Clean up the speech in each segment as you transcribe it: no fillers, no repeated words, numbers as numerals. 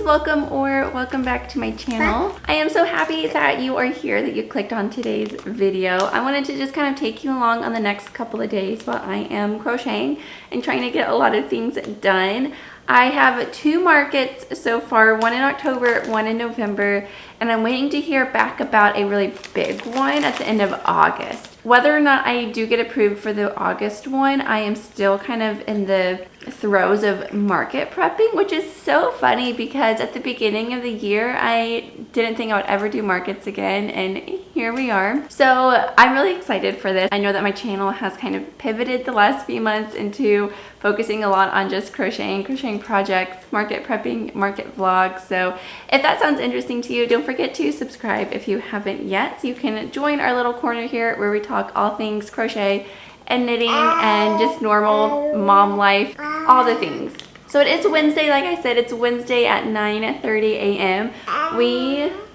welcome or welcome back to my channel. I am so happy that you are here, that you clicked on today's video. I wanted to just kind of take you along on the next couple of days while I am crocheting and trying to get a lot of things done. I have 2 markets so far, one in October, one in November, and I'm waiting to hear back about a really big one at the end of August. Whether or not I do get approved for the August one, I am still kind of in the throes of market prepping, which is so funny because at the beginning of the year, I didn't think I would ever do markets again, and here we are. So I'm really excited for this. I know that my channel has kind of pivoted the last few months into focusing a lot on just crocheting projects, market prepping, market vlogs. So if that sounds interesting to you, don't forget to subscribe if you haven't yet, so you can join our little corner here where we talk all things crochet and knitting and just normal mom life, all the things. So it is Wednesday, like I said, it's Wednesday at 9:30 a.m.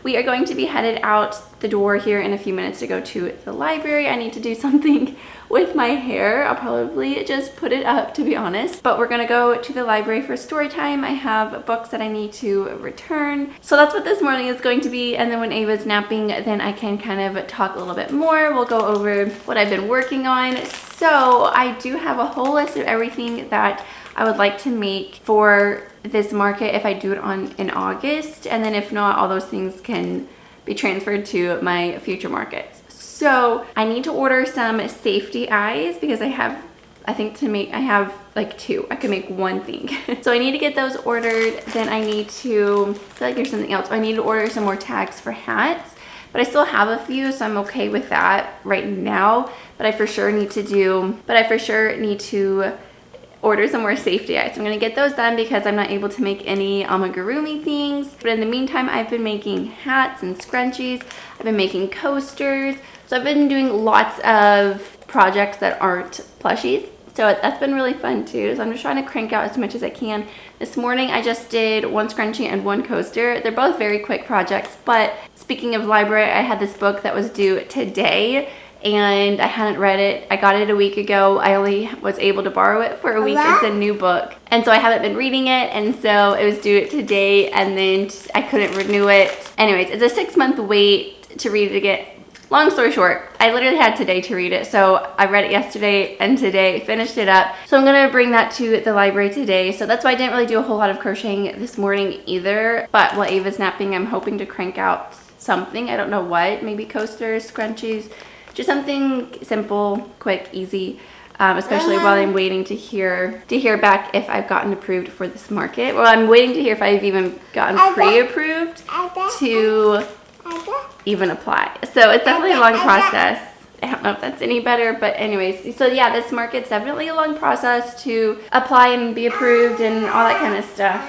We are going to be headed out the door here in a few minutes to go to the library. I need to do something with my hair. I'll probably just put it up, to be honest. But we're gonna go to the library for story time. I have books that I need to return. So that's what this morning is going to be. And then when Ava's napping, then I can kind of talk a little bit more. We'll go over what I've been working on. So I do have a whole list of everything that I would like to make for this market if I do it in August, and then if not, all those things can be transferred to my future markets. So I need to order some safety eyes because I have like 2. I can make one thing. So I need to get those ordered. Then I need to, I feel like there's something else. I need to order some more tags for hats, but I still have a few, so I'm okay with that right now. But I for sure need to order some more safety eyes. So I'm gonna get those done because I'm not able to make any amigurumi things. But in the meantime, I've been making hats and scrunchies. I've been making coasters. So I've been doing lots of projects that aren't plushies. So that's been really fun too. So I'm just trying to crank out as much as I can. This morning I just did 1 scrunchie and 1 coaster. They're both very quick projects, but speaking of library, I had this book that was due today and I hadn't read it. I got it a week ago. I only was able to borrow it for a week. It's a new book. And so I haven't been reading it, and so it was due today, and then I couldn't renew it. Anyways, it's a 6-month wait to read it again. Long story short, I literally had today to read it, so I read it yesterday and today, finished it up. So I'm gonna bring that to the library today. So that's why I didn't really do a whole lot of crocheting this morning either. But while Ava's napping, I'm hoping to crank out something. I don't know what, maybe coasters, scrunchies, just something simple, quick, easy, especially while I'm waiting to hear back if I've gotten approved for this market. Well, I'm waiting to hear if I've even gotten pre-approved to even apply. So it's definitely a long process. I don't know if that's any better, but anyways. So yeah, this market's definitely a long process to apply and be approved and all that kind of stuff.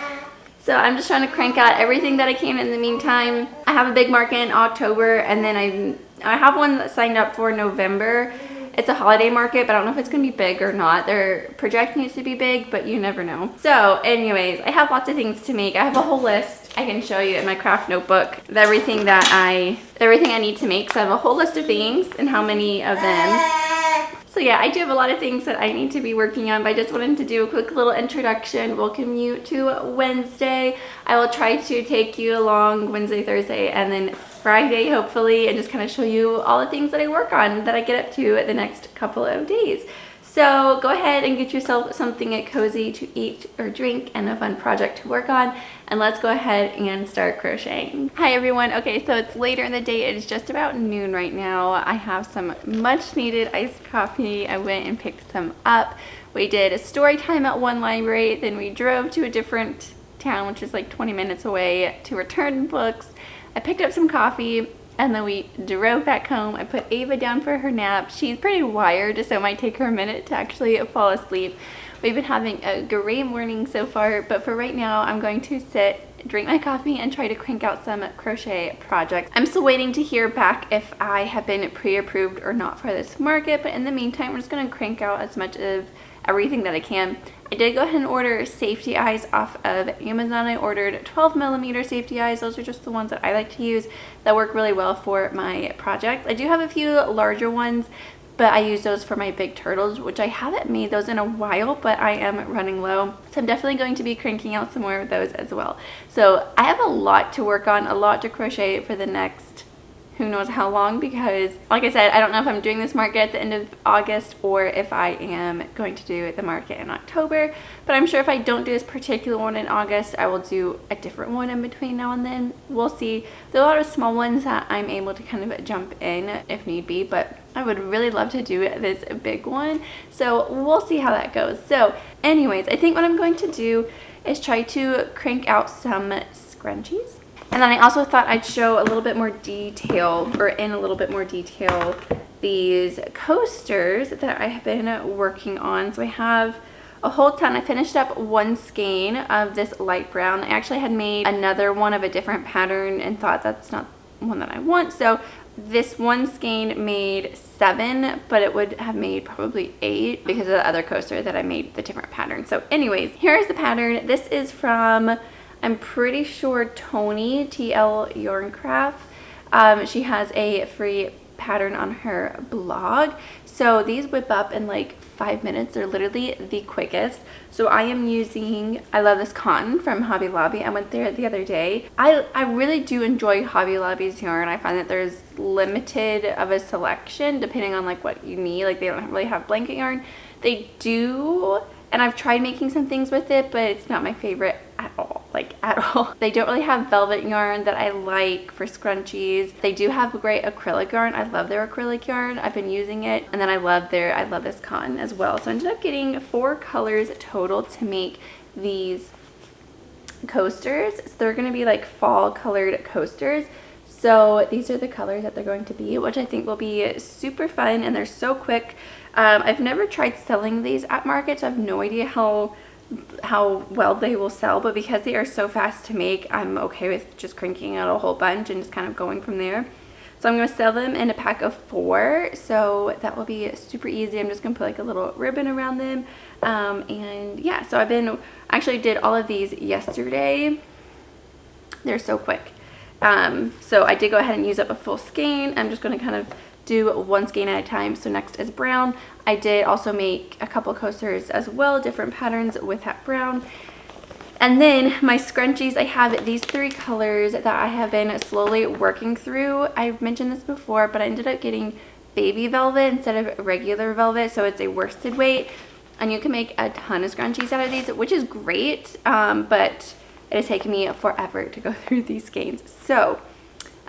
So I'm just trying to crank out everything that I can in the meantime. I have a big market in October, and then I have one that signed up for November. It's a holiday market, but I don't know if it's gonna be big or not. They're projecting it to be big, but you never know. So anyways, I have lots of things to make. I have a whole list I can show you in my craft notebook of everything I need to make. So I have a whole list of things and how many of them. So yeah, I do have a lot of things that I need to be working on, but I just wanted to do a quick little introduction. Welcome you to Wednesday. I will try to take you along Wednesday, Thursday, and then Friday, hopefully, and just kind of show you all the things that I work on that I get up to the next couple of days. So go ahead and get yourself something cozy to eat or drink and a fun project to work on, and let's go ahead and start crocheting. Hi everyone. Okay, so it's later in the day. It is just about noon right now. I have some much needed iced coffee. I went and picked some up. We did a story time at one library, then we drove to a different town, which is like 20 minutes away, to return books. I picked up some coffee, and then we drove back home. I put Ava down for her nap. She's pretty wired, so it might take her a minute to actually fall asleep. We've been having a great morning so far, but for right now, I'm going to sit, drink my coffee, and try to crank out some crochet projects. I'm still waiting to hear back if I have been pre-approved or not for this market, but in the meantime, we're just gonna crank out as much of everything that I can. I did go ahead and order safety eyes off of Amazon. I ordered 12mm safety eyes. Those are just the ones that I like to use that work really well for my project. I do have a few larger ones, but I use those for my big turtles, which I haven't made those in a while, but I am running low. So I'm definitely going to be cranking out some more of those as well. So I have a lot to work on, a lot to crochet for the next who knows how long, because like I said, I don't know if I'm doing this market at the end of August or if I am going to do the market in October, but I'm sure if I don't do this particular one in August, I will do a different one in between now and then. We'll see. There are a lot of small ones that I'm able to kind of jump in if need be, but I would really love to do this big one, so we'll see how that goes. So anyways, I think what I'm going to do is try to crank out some scrunchies. And then I also thought I'd show a little bit more detail, or in a little bit more detail, these coasters that I have been working on. So I have a whole ton. I finished up one skein of this light brown. I actually had made another one of a different pattern and thought that's not one that I want. So this one skein made 7, but it would have made probably 8 because of the other coaster that I made the different pattern. So anyways, here's the pattern. This is from, I'm pretty sure, Tony, TL Yarn Craft. She has a free pattern on her blog. So these whip up in like 5 minutes. They're literally the quickest. So I am using, I love this cotton from Hobby Lobby. I went there the other day. I really do enjoy Hobby Lobby's yarn. I find that there's limited of a selection depending on like what you need. Like they don't really have blanket yarn. They do, and I've tried making some things with it, but it's not my favorite at all, like at all. They don't really have velvet yarn that I like for scrunchies. They do have great acrylic yarn. I love their acrylic yarn. I've been using it, and then I love this cotton as well. So I ended up getting 4 colors total to make these coasters. So they're going to be like fall colored coasters. So these are the colors that they're going to be, which I think will be super fun, and they're so quick. I've never tried selling these at market, so I have no idea how well they will sell, but because they are so fast to make, I'm okay with just cranking out a whole bunch and just kind of going from there. So I'm going to sell them in a pack of 4, so that will be super easy. I'm just going to put like a little ribbon around them, and yeah, so actually did all of these yesterday. They're so quick. So I did go ahead and use up a full skein. I'm just going to kind of do one skein at a time. So next is brown. I did also make a couple coasters as well, different patterns with that brown. And then my scrunchies, I have these 3 colors that I have been slowly working through. I've mentioned this before, but I ended up getting baby velvet instead of regular velvet, so it's a worsted weight, and you can make a ton of scrunchies out of these, which is great, but it has taken me forever to go through these skeins. So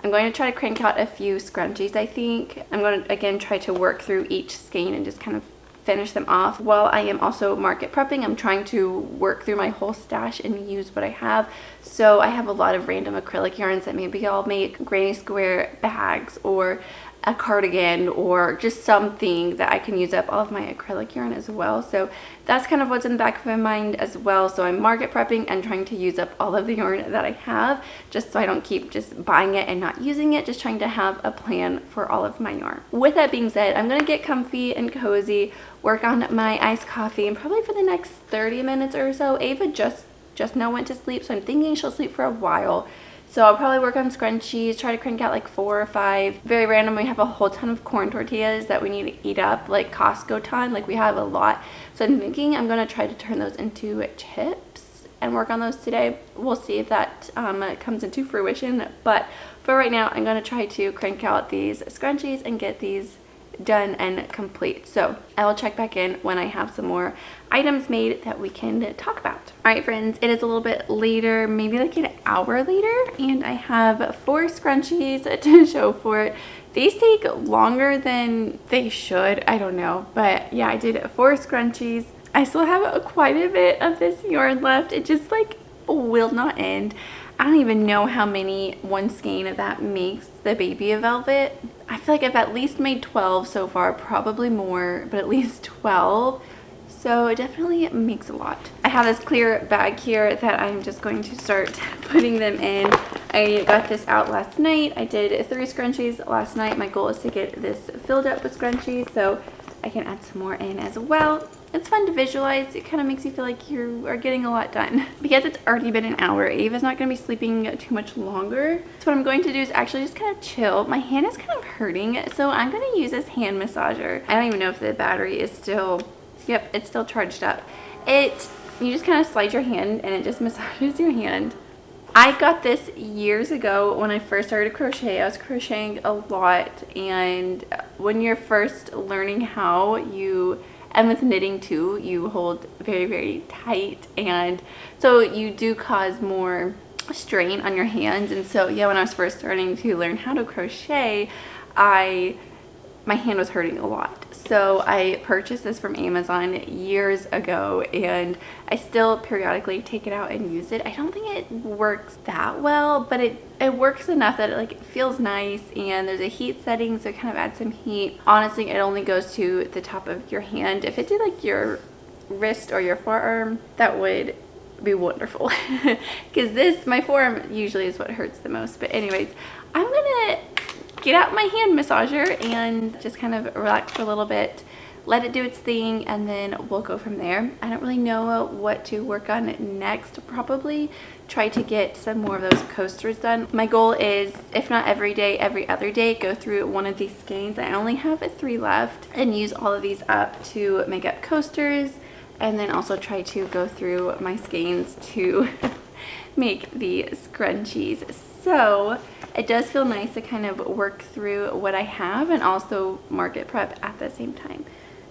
I'm going to try to crank out a few scrunchies, I think. I'm going to, again, try to work through each skein and just kind of finish them off. While I am also market prepping, I'm trying to work through my whole stash and use what I have. So I have a lot of random acrylic yarns that maybe I'll make granny square bags or a cardigan or just something that I can use up all of my acrylic yarn as well. So that's kind of what's in the back of my mind as well. So I'm market prepping and trying to use up all of the yarn that I have, just so I don't keep just buying it and not using it, just trying to have a plan for all of my yarn. With that being said, I'm gonna get comfy and cozy, work on my iced coffee, and probably for the next 30 minutes or so. Ava just now went to sleep, so I'm thinking she'll sleep for a while. So I'll probably work on scrunchies, try to crank out like 4 or 5. Very random, we have a whole ton of corn tortillas that we need to eat up, like Costco ton, like we have a lot. So I'm thinking I'm gonna try to turn those into chips and work on those today. We'll see if that comes into fruition. But for right now, I'm gonna try to crank out these scrunchies and get these done and complete. So I will check back in when I have some more items made that we can talk about. All right, friends, it is a little bit later, maybe like an hour later, and I have 4 scrunchies to show for it. These take longer than they should, I don't know, but yeah, I did 4 scrunchies. I still have quite a bit of this yarn left. It just like will not end. I don't even know how many one skein of that makes the baby velvet. I feel like I've at least made 12 so far, probably more, but at least 12. So it definitely makes a lot. I have this clear bag here that I'm just going to start putting them in. I got this out last night. I did 3 scrunchies last night. My goal is to get this filled up with scrunchies. So I can add some more in as well. It's fun to visualize. It kind of makes you feel like you are getting a lot done. Because it's already been an hour, Ava's not going to be sleeping too much longer. So what I'm going to do is actually just kind of chill. My hand is kind of hurting, so I'm going to use this hand massager. I don't even know if the battery is still, yep, it's still charged up. You just kind of slide your hand and it just massages your hand. I got this years ago when I first started to crochet. I was crocheting a lot, and when you're first learning how, and with knitting too, you hold very, very tight, and so you do cause more strain on your hands. And so yeah, when I was first starting to learn how to crochet, my hand was hurting a lot. So I purchased this from Amazon years ago, and I still periodically take it out and use it. I don't think it works that well, but it works enough that it feels nice, and there's a heat setting, so it kind of adds some heat. Honestly, it only goes to the top of your hand. If it did your wrist or your forearm, that would be wonderful. Because my forearm usually is what hurts the most. But anyways, I'm gonna get out my hand massager and just kind of relax for a little bit, let it do its thing, and then we'll go from there. I don't really know what to work on next. Probably try to get some more of those coasters done. My goal is, if not every day, every other day, go through one of these skeins. I only have 3 left, and use all of these up to make up coasters, and then also try to go through my skeins to make the scrunchies. So it does feel nice to kind of work through what I have and also market prep at the same time.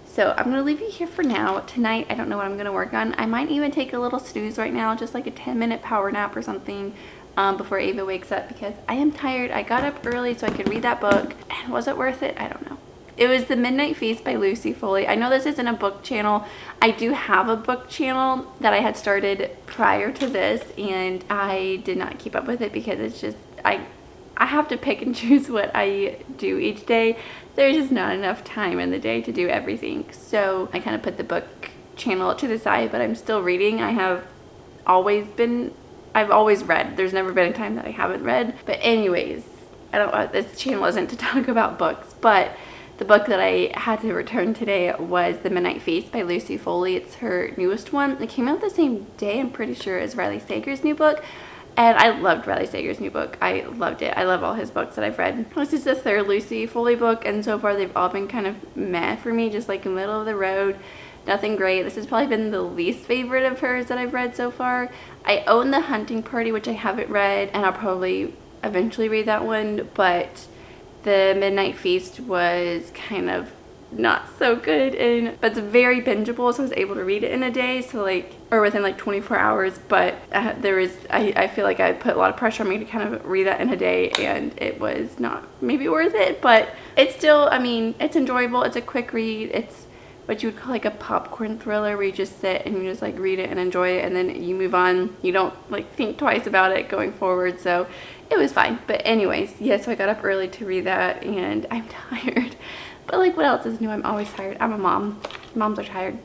So I'm going to leave you here for now. Tonight, I don't know what I'm going to work on. I might even take a little snooze right now, just like a 10-minute power nap or something before Ava wakes up, because I am tired. I got up early so I could read that book, and was it worth it? I don't know. It was The Midnight Feast by Lucy Foley. I know this isn't a book channel. I do have a book channel that I had started prior to this, and I did not keep up with it because it's just, I have to pick and choose what I do each day. There's just not enough time in the day to do everything. So I kind of put the book channel to the side, but I'm still reading. I've always read. There's never been a time that I haven't read. But anyways, this channel isn't to talk about books, but the book that I had to return today was The Midnight Feast by Lucy Foley. It's her newest one. It came out the same day, I'm pretty sure, as Riley Sager's new book. And I loved Riley Sager's new book. I loved it. I love all his books that I've read. This is the 3rd Lucy Foley book, and so far they've all been kind of meh for me, just like middle of the road. Nothing great. This has probably been the least favorite of hers that I've read so far. I own The Hunting Party, which I haven't read, and I'll probably eventually read that one, but The Midnight Feast was kind of not so good, but it's very bingeable, so I was able to read it in a day, or within 24 hours, but I feel like I put a lot of pressure on me to kind of read that in a day, and it was not maybe worth it, but it's still, I mean, it's enjoyable. It's a quick read. It's what you would call a popcorn thriller, where you just sit and you just read it and enjoy it, and then you move on. You don't think twice about it going forward, so it was fine. But anyways, yeah, so I got up early to read that, and I'm tired. But what else is new? I'm always tired. I'm a mom. Moms are tired.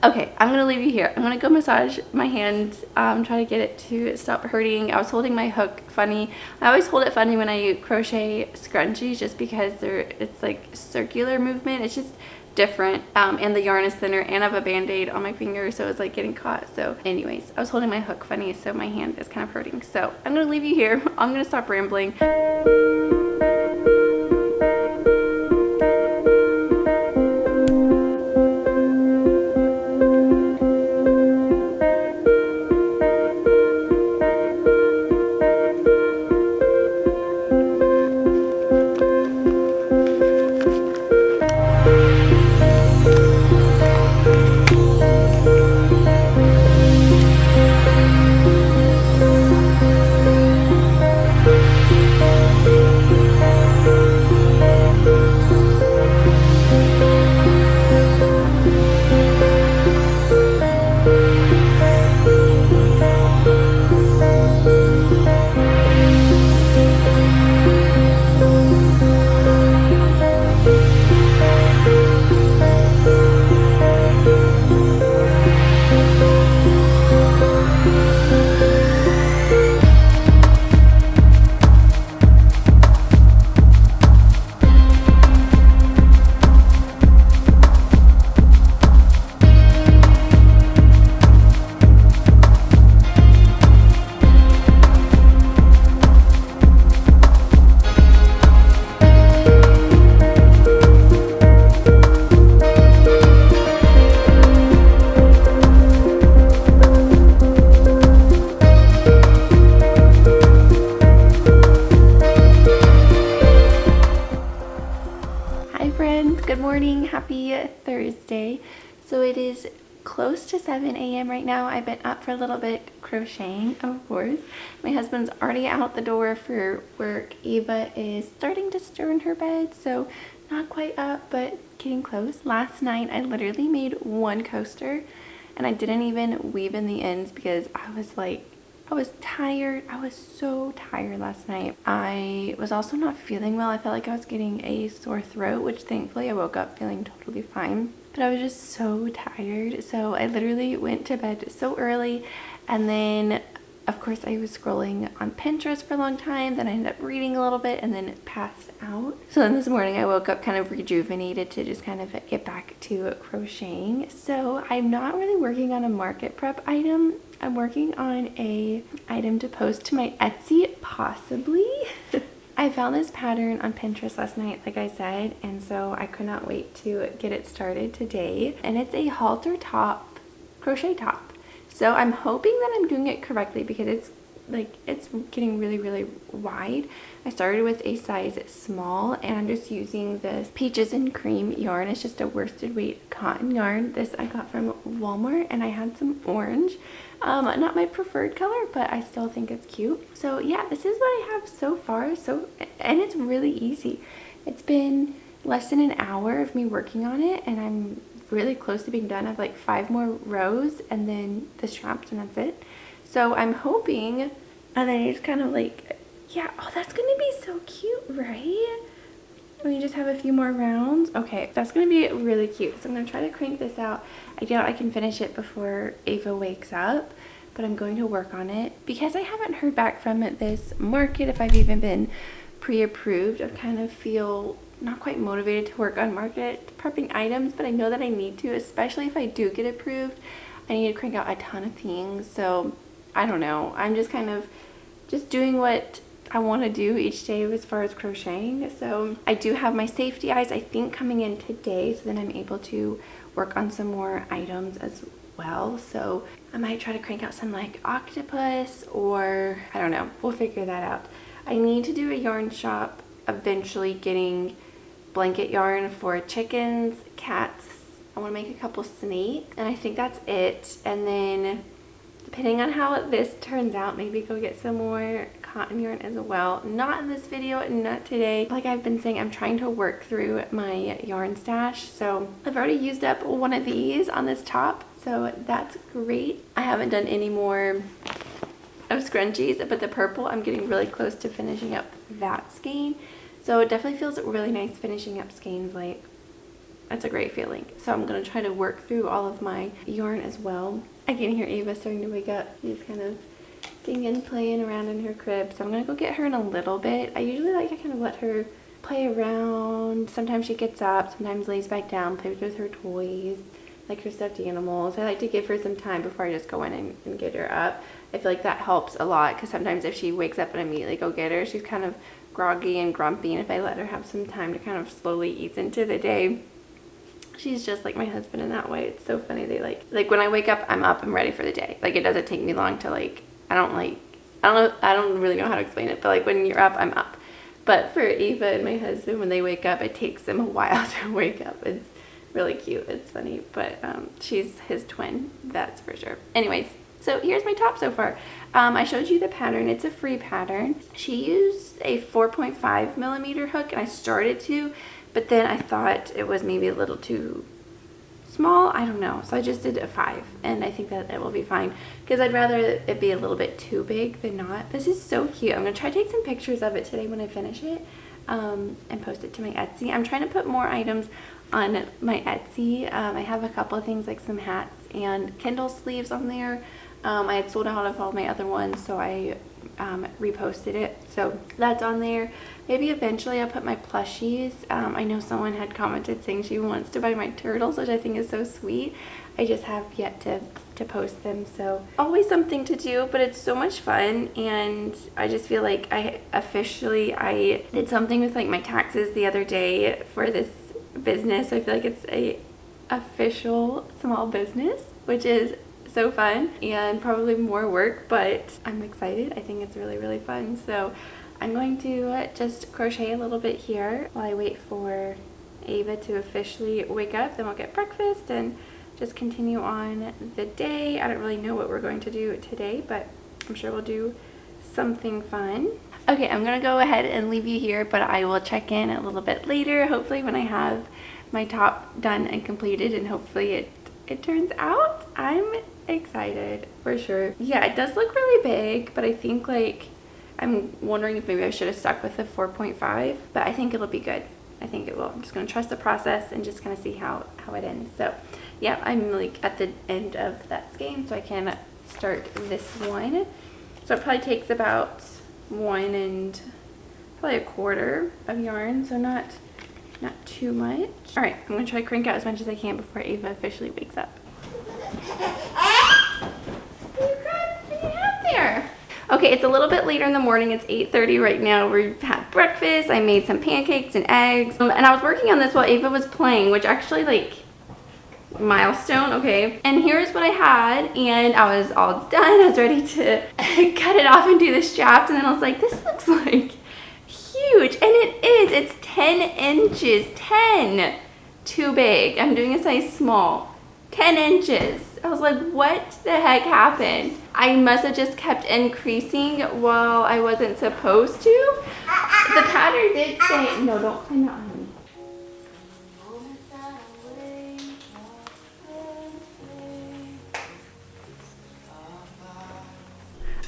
Okay, I'm gonna leave you here. I'm gonna go massage my hand, try to get it to stop hurting. I was holding my hook funny. I always hold it funny when I crochet scrunchies, just because it's circular movement. It's just different, and the yarn is thinner, and I have a band-aid on my finger, so it's getting caught. So anyways, I was holding my hook funny, so my hand is kind of hurting. So I'm gonna leave you here. I'm gonna stop rambling. Good morning, happy Thursday. So it is close to 7 a.m. right now. I've been up for a little bit crocheting, of course. My husband's already out the door for work. Eva is starting to stir in her bed, so not quite up, but getting close. Last night I literally made one coaster and I didn't even weave in the ends because I was tired. I was so tired last night. I was also not feeling well. I felt like I was getting a sore throat, which thankfully I woke up feeling totally fine. But I was just so tired. So I literally went to bed so early, and then of course I was scrolling on Pinterest for a long time. Then I ended up reading a little bit and then passed out. So then this morning I woke up kind of rejuvenated to just kind of get back to crocheting. So I'm not really working on a market prep item. I'm working on a item to post to my Etsy, possibly. I found this pattern on Pinterest last night, like I said, and so I could not wait to get it started today. And it's a halter top, crochet top. So I'm hoping that I'm doing it correctly because it's getting really wide. I started with a size small and I'm just using this Peaches and Cream yarn. It's just a worsted weight cotton yarn. This I got from Walmart and I had some orange. Not my preferred color, but I still think it's cute. So yeah, this is what I have so far. And it's really easy. It's been less than an hour of me working on it and I'm really close to being done. I have like 5 more rows and then the straps and that's it. So I'm hoping, and then you just kind of like, yeah, oh, that's going to be so cute, right? We just have a few more rounds. Okay, that's going to be really cute. So I'm going to try to crank this out. I doubt I can finish it before Ava wakes up, but I'm going to work on it. Because I haven't heard back from this market, if I've even been pre-approved, I kind of feel not quite motivated to work on market prepping items, but I know that I need to, especially if I do get approved. I need to crank out a ton of things, so I don't know. I'm just kind of just doing what I want to do each day as far as crocheting. So I do have my safety eyes, I think, coming in today, so then I'm able to work on some more items as well. So I might try to crank out some like octopus, or I don't know, we'll figure that out. I need to do a yarn shop eventually, getting blanket yarn for chickens, cats. I want to make a couple snakes, and I think that's it. And then depending on how this turns out, maybe go get some more cotton yarn as well. Not in this video, not today. Like I've been saying, I'm trying to work through my yarn stash. So I've already used up one of these on this top, so that's great. I haven't done any more of scrunchies, but the purple, I'm getting really close to finishing up that skein. So it definitely feels really nice finishing up skeins. Like, that's a great feeling. So I'm going to try to work through all of my yarn as well. I can hear Ava starting to wake up. She's kind of singing, playing around in her crib. So I'm going to go get her in a little bit. I usually like to kind of let her play around. Sometimes she gets up, sometimes lays back down, plays with her toys, like her stuffed animals. I like to give her some time before I just go in and get her up. I feel like that helps a lot, because sometimes if she wakes up and immediately go get her, she's kind of groggy and grumpy, and if I let her have some time to kind of slowly ease into the day, she's just like my husband in that way. It's so funny. They like when I wake up, I'm up, I'm ready for the day. Like, it doesn't take me long to I don't really know how to explain it, but like when you're up, I'm up. But for Eva and my husband, when they wake up, it takes them a while to wake up. It's really cute. It's funny, but she's his twin, that's for sure. Anyways, so here's my top so far. I showed you the pattern. It's a free pattern. She used a 4.5 millimeter hook, and I started to, but then I thought it was maybe a little too small. I don't know. So I just did a 5, and I think that it will be fine, because I'd rather it be a little bit too big than not. This is so cute. I'm going to try to take some pictures of it today when I finish it, and post it to my Etsy. I'm trying to put more items on my Etsy. I have a couple of things like some hats and Kindle sleeves on there. I had sold out of all my other ones, so I reposted it. So that's on there. Maybe eventually I'll put my plushies. I know someone had commented saying she wants to buy my turtles, which I think is so sweet. I just have yet to post them. So always something to do, but it's so much fun. And I just feel like I did something with like my taxes the other day for this business. I feel like it's a official small business, which is so fun and probably more work, but I'm excited. I think it's really fun. So I'm going to just crochet a little bit here while I wait for Ava to officially wake up. Then we'll get breakfast and just continue on the day. I don't really know what we're going to do today, but I'm sure we'll do something fun. Okay, I'm gonna go ahead and leave you here, but I will check in a little bit later, hopefully when I have my top done and completed, and hopefully it turns out. I'm excited for sure. Yeah, it does look really big, but I think like I'm wondering if maybe I should have stuck with the 4.5, but I think it'll be good. I think it will. I'm just gonna trust the process and just kind of see how it ends. So yeah, I'm like at the end of that skein, so I can start this one. So it probably takes about 1 and probably 1/4 of yarn, so not too much. All right, I'm gonna try to crank out as much as I can before Ava officially wakes up. There. Okay, it's a little bit later in the morning. It's 8:30 right now. We've had breakfast. I made some pancakes and eggs, and I was working on this while Ava was playing, which actually like milestone. Okay, and here's what I had, and I was all done. I was ready to cut it off and do the straps, and then I was like, this looks like huge, and it is. It's 10 inches. 10. Too big. I'm doing a size small. 10 inches. I was like, what the heck happened? I must have just kept increasing while I wasn't supposed to. The pattern did say, no, don't clean it on me.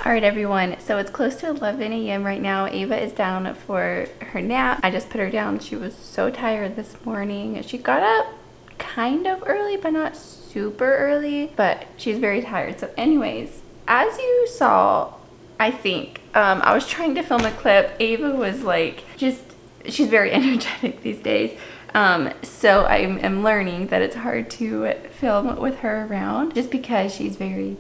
All right, everyone, so it's close to 11 a.m. right now. Ava is down for her nap. I just put her down. She was so tired this morning. She got up kind of early, but not super early, but she's very tired. So anyways, as you saw, I think, I was trying to film a clip. Ava was like, she's very energetic these days. So I'm learning that it's hard to film with her around just because she's very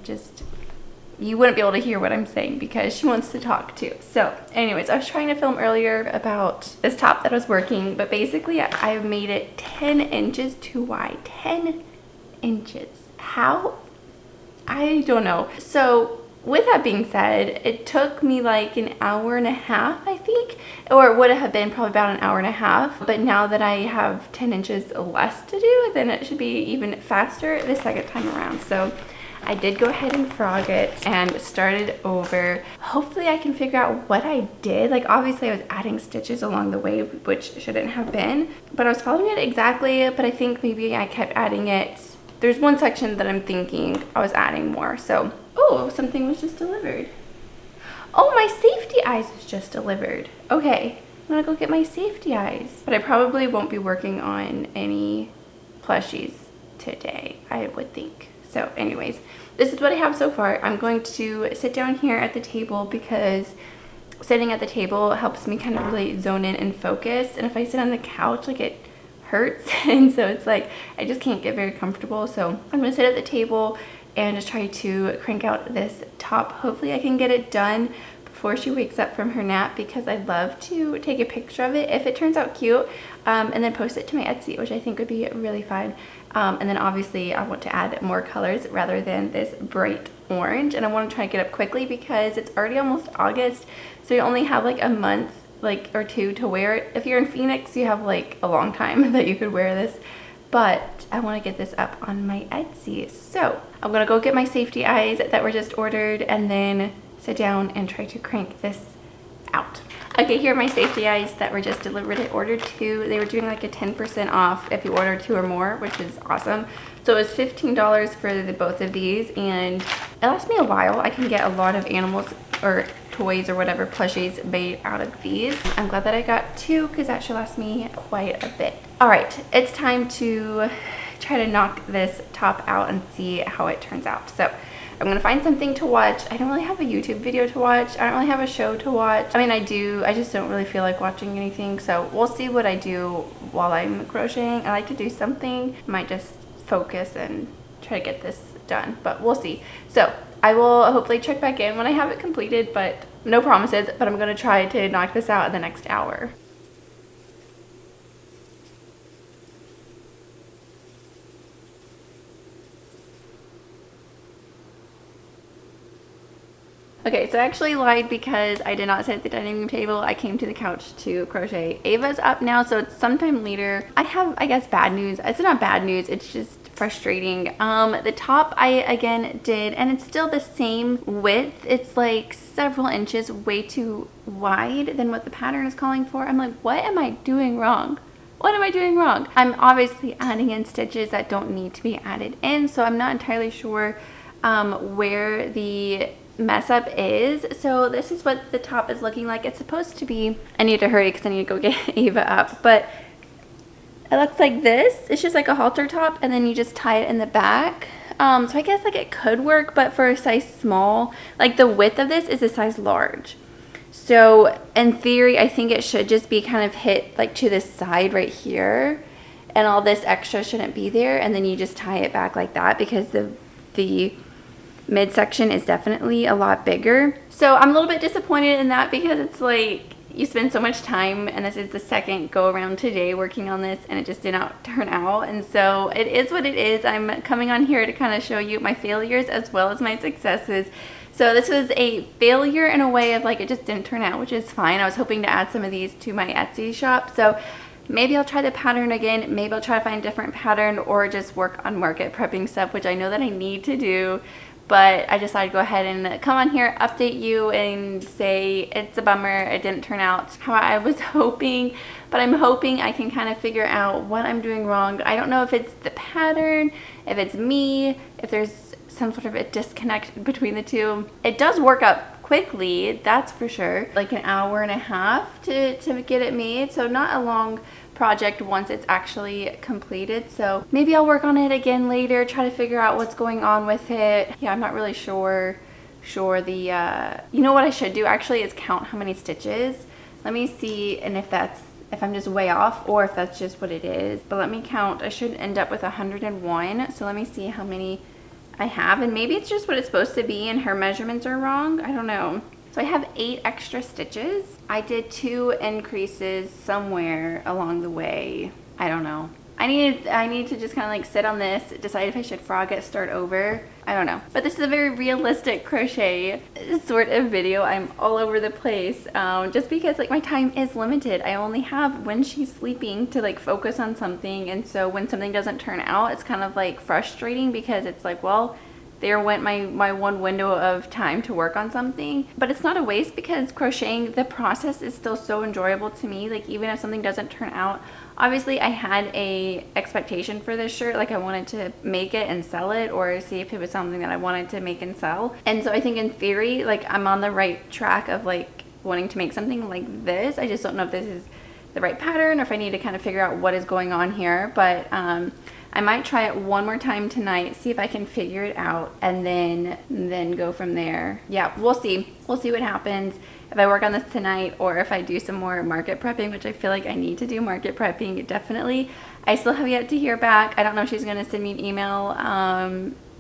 you wouldn't be able to hear what I'm saying because she wants to talk too. So anyways, I was trying to film earlier about this top that I was working, but basically I made it 10 inches too wide. 10 inches. How? I don't know. So with that being said, it took me like an hour and a half, I think, or it would have been probably about an hour and a half. But now that I have 10 inches less to do, then it should be even faster the second time around. So I did go ahead and frog it and started over. Hopefully I can figure out what I did. Like obviously I was adding stitches along the way, which shouldn't have been, but I was following it exactly, but I think maybe I kept adding it. There's one section that I'm thinking I was adding more. So, oh, something was just delivered. Oh, my safety eyes was just delivered. Okay, I'm gonna go get my safety eyes. But I probably won't be working on any plushies today, I would think. So anyways, this is what I have so far. I'm going to sit down here at the table because sitting at the table helps me kind of really zone in and focus. And if I sit on the couch, like it hurts. And so it's like, I just can't get very comfortable. So I'm gonna sit at the table and just try to crank out this top. Hopefully I can get it done before she wakes up from her nap because I'd love to take a picture of it if it turns out cute, and then post it to my Etsy, which I think would be really fun. And then obviously I want to add more colors rather than this bright orange, and I want to try to get up quickly because it's already almost August, so you only have like a month or two to wear it. If you're in Phoenix, you have like a long time that you could wear this, but I want to get this up on my Etsy. So I'm gonna go get my safety eyes that were just ordered and then sit down and try to crank this out. Okay, here are my safety eyes that were just delivered. I ordered 2. They were doing like a 10% off if you order 2 or more, which is awesome. So it was $15 for both of these, and it lasts me a while. I can get a lot of animals or toys or whatever plushies made out of these. I'm glad that I got 2 because that should last me quite a bit. All right, it's time to try to knock this top out and see how it turns out. So I'm gonna find something to watch. I don't really have a YouTube video to watch. I don't really have a show to watch. I mean, I do, I just don't really feel like watching anything. So we'll see what I do while I'm crocheting. I like to do something. I might just focus and try to get this done, but we'll see. So I will hopefully check back in when I have it completed, but no promises, but I'm gonna try to knock this out in the next hour. Okay, so I actually lied because I did not sit at the dining room table. I came to the couch to crochet. Ava's up now, so it's sometime later. I have, I guess, bad news. It's not bad news, it's just frustrating. The top I again did, and it's still the same width. It's like several inches way too wide than what the pattern is calling for. I'm like, what am I doing wrong? What am I doing wrong? I'm obviously adding in stitches that don't need to be added in, so I'm not entirely sure where the mess up is. So this is what the top is looking like. It's supposed to be, I need to hurry because I need to go get Ava up, but it looks like this. It's just like a halter top, and then you just tie it in the back. So I guess like it could work, but for a size small, like the width of this is a size large. So in theory, I think it should just be kind of hit like to the side right here, and all this extra shouldn't be there, and then you just tie it back like that because the midsection is definitely a lot bigger. So I'm a little bit disappointed in that because it's like you spend so much time, and this is the second go around today working on this, and it just did not turn out. And so it is what it is. I'm coming on here to kind of show you my failures as well as my successes. So this was a failure in a way of like it just didn't turn out, which is fine. I was hoping to add some of these to my Etsy shop. So maybe I'll try the pattern again. Maybe I'll try to find a different pattern or just work on market prepping stuff, which I know that I need to do. But I decided to go ahead and come on here, update you, and say it's a bummer. It didn't turn out how I was hoping, but I'm hoping I can kind of figure out what I'm doing wrong. I don't know if it's the pattern, if it's me, if there's some sort of a disconnect between the two. It does work up quickly, that's for sure. Like an hour and a half to get it made, so not a long project once it's actually completed. So maybe I'll work on it again later, try to figure out what's going on with it. Yeah, I'm not really sure the you know what I should do actually is count how many stitches. Let me see, and if I'm just way off or if that's just what it is. But let me count. I should end up with 101. So let me see how many I have, and maybe it's just what it's supposed to be and her measurements are wrong. I don't know. So I have 8 extra stitches. I did 2 increases somewhere along the way. I don't know. I need to just kind of like sit on this, decide if I should frog it, start over. I don't know. But this is a very realistic crochet sort of video. I'm all over the place just because like my time is limited. I only have when she's sleeping to like focus on something, and so when something doesn't turn out, it's kind of like frustrating because it's like, well, there went my one window of time to work on something. But it's not a waste because crocheting, the process is still so enjoyable to me. Like even if something doesn't turn out, obviously I had a expectation for this shirt. Like I wanted to make it and sell it, or see if it was something that I wanted to make and sell. And so I think in theory, like I'm on the right track of like wanting to make something like this. I just don't know if this is the right pattern or if I need to kind of figure out what is going on here. But I might try it one more time tonight, see if I can figure it out, and then go from there. Yeah, we'll see. We'll see what happens if I work on this tonight or if I do some more market prepping, which I feel like I need to do market prepping, definitely. I still have yet to hear back. I don't know if she's going to send me an email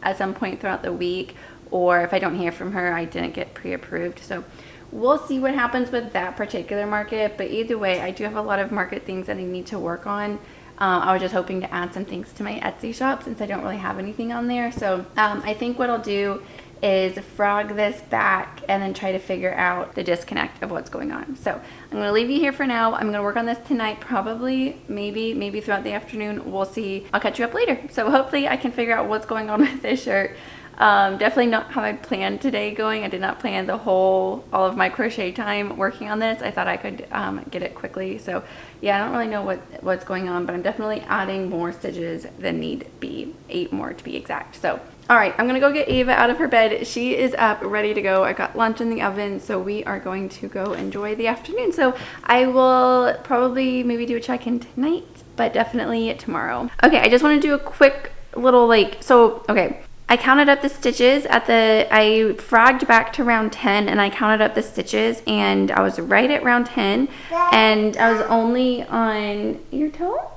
at some point throughout the week, or if I don't hear from her, I didn't get pre-approved. So we'll see what happens with that particular market. But either way, I do have a lot of market things that I need to work on. I was just hoping to add some things to my Etsy shop since I don't really have anything on there. So I think what I'll do is frog this back and then try to figure out the disconnect of what's going on. So I'm going to leave you here for now. I'm going to work on this tonight, probably, maybe throughout the afternoon. We'll see. I'll catch you up later. So hopefully I can figure out what's going on with this shirt. Definitely not how I planned today going. I did not plan all of my crochet time working on this. I thought I could get it quickly. So yeah, I don't really know what's going on, but I'm definitely adding more stitches than need be, 8 more to be exact. So all right, I'm gonna go get Ava out of her bed. She is up, ready to go. I got lunch in the oven, so we are going to go enjoy the afternoon. So I will probably maybe do a check-in tonight, but definitely tomorrow. Okay, I just want to do a quick little okay. I counted up the stitches I frogged back to round 10 and I counted up the stitches and I was right at round 10 and I was only on your toe?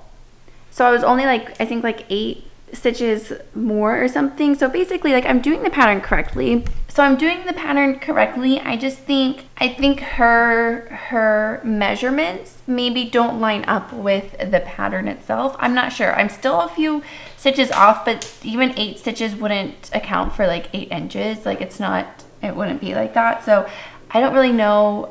So I was only like, I think like 8 stitches more or something. So basically like I'm doing the pattern correctly. I just think, her measurements maybe don't line up with the pattern itself. I'm not sure. I'm still a few stitches off, but even 8 stitches wouldn't account for like 8 inches. Like it's not it wouldn't be like that. So I don't really know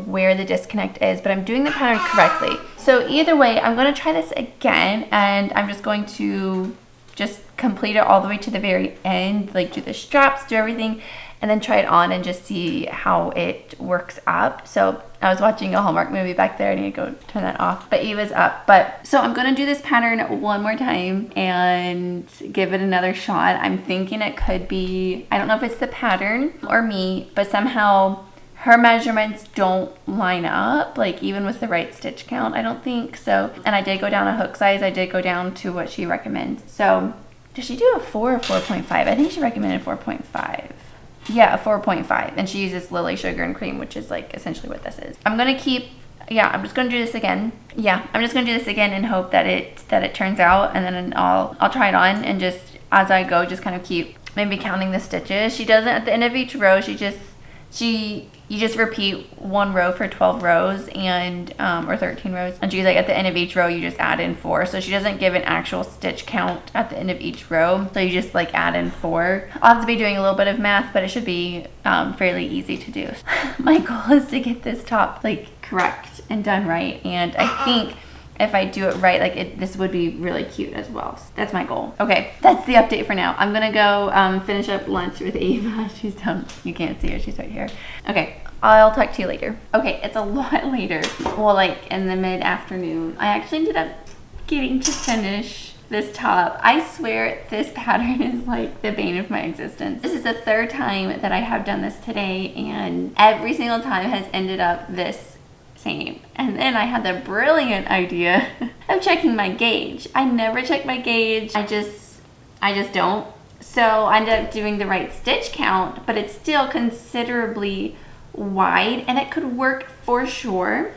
where the disconnect is, but I'm doing the pattern correctly. So either way, I'm going to try this again, and I'm just going to just complete it all the way to the very end, like do the straps, do everything, and then try it on and just see how it works up. So I was watching a Hallmark movie back there. I need to go turn that off, but Eva's up. But so I'm gonna do this pattern one more time and give it another shot. I'm thinking it could be, I don't know if it's the pattern or me, but somehow her measurements don't line up, like even with the right stitch count, I don't think so. And I did go down a hook size. I did go down to what she recommends. So does she do a 4 or 4.5? I think she recommended 4.5. Yeah, a 4.5, and she uses Lily Sugar and Cream, which is like essentially what this is. I'm gonna keep, yeah, I'm just gonna do this again. Yeah, I'm just gonna do this again and hope that it turns out, and then I'll try it on, and just as I go, just kind of keep maybe counting the stitches. She doesn't, at the end of each row, you just repeat one row for 12 rows and or 13 rows, and she's like, at the end of each row you just add in 4. So she doesn't give an actual stitch count at the end of each row, so you just like add in 4. I'll have to be doing a little bit of math, but it should be fairly easy to do. My goal is to get this top like correct and done right, and I think if I do it right, like this would be really cute as well. So that's my goal. Okay, that's the update for now. I'm gonna go finish up lunch with Ava. She's down, you can't see her, she's right here. Okay, I'll talk to you later. Okay, it's a lot later. Well, like in the mid-afternoon. I actually ended up getting to finish this top. I swear this pattern is like the bane of my existence. This is the 3rd time that I have done this today, and every single time has ended up this same. And then I had the brilliant idea of checking my gauge. I never check my gauge. I just don't. So I ended up doing the right stitch count, but it's still considerably wide, and it could work for sure.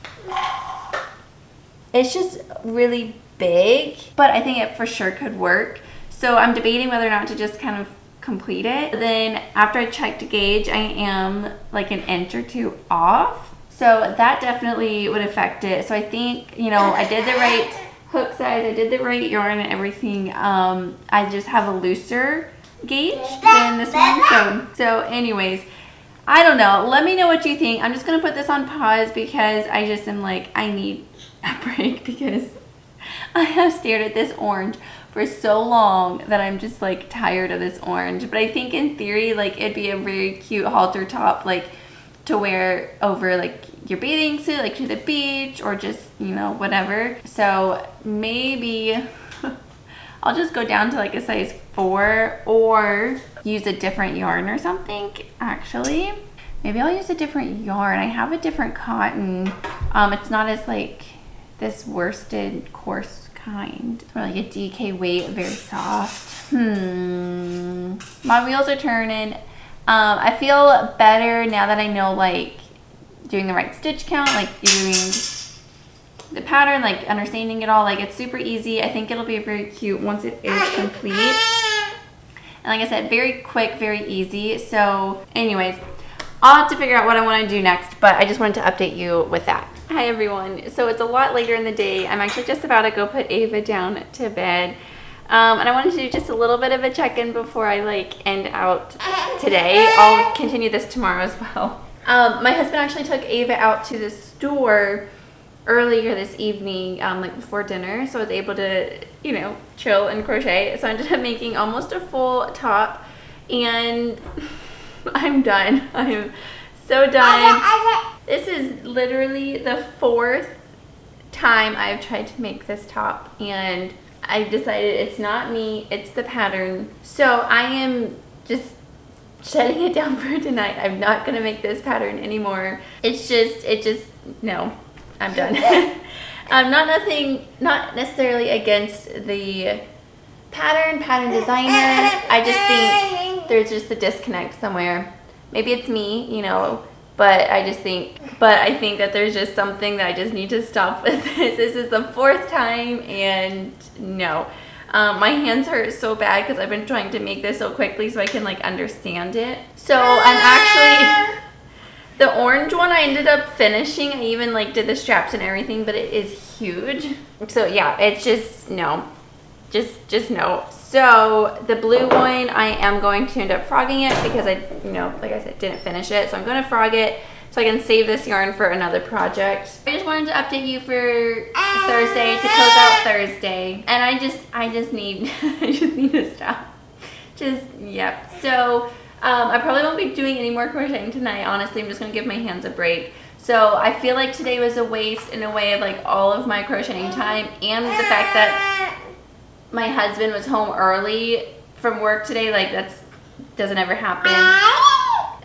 It's just really big, but I think it for sure could work. So I'm debating whether or not to just kind of complete it. Then after I checked gauge, I am like an inch or 2 off. So that definitely would affect it. So I think, you know, I did the right hook size, I did the right yarn and everything. I just have a looser gauge than this one. So anyways, I don't know. Let me know what you think. I'm just going to put this on pause because I just am like, I need a break because I have stared at this orange for so long that I'm just like tired of this orange. But I think in theory, like it'd be a very cute halter top, like to wear over like your bathing suit, like to the beach, or just, you know, whatever. So maybe I'll just go down to like a size 4 or use a different yarn or something. Actually, maybe I'll use a different yarn. I have a different cotton. It's not as like this worsted coarse kind. It's more like a DK weight, very soft. My wheels are turning. I feel better now that I know like doing the right stitch count, like doing the pattern, like understanding it all. Like it's super easy. I think it'll be very cute once it is complete. And like I said, very quick, very easy. So anyways, I'll have to figure out what I want to do next, but I just wanted to update you with that. Hi everyone. So it's a lot later in the day. I'm actually just about to go put Ava down to bed. And I wanted to do just a little bit of a check-in before I like end out today. I'll continue this tomorrow as well. My husband actually took Ava out to the store earlier this evening, like before dinner, so I was able to, you know, chill and crochet. So I ended up making almost a full top, and I'm done. I'm so done. This is literally the 4th time I've tried to make this top, and I've decided it's not me, it's the pattern. So I am just shutting it down for tonight. I'm not gonna make this pattern anymore. It just, no, I'm done. Not necessarily against the pattern designer. I just think there's just a disconnect somewhere. Maybe it's me, you know, but I think that there's just something that I just need to stop with this. This is the 4th time, and no. My hands hurt so bad because I've been trying to make this so quickly so I can like understand it. So I'm actually, the orange one I ended up finishing. I even like did the straps and everything, but it is huge. So yeah, it's just, no. just know. So the blue one, I am going to end up frogging it because I, like I said, didn't finish it. So I'm going to frog it so I can save this yarn for another project. I just wanted to update you for Thursday to close out Thursday. And I just need, I just need to stop. Yep. So I probably won't be doing any more crocheting tonight. Honestly, I'm just going to give my hands a break. So I feel like today was a waste in a way of like all of my crocheting time, and the fact that my husband was home early from work today, like doesn't ever happen.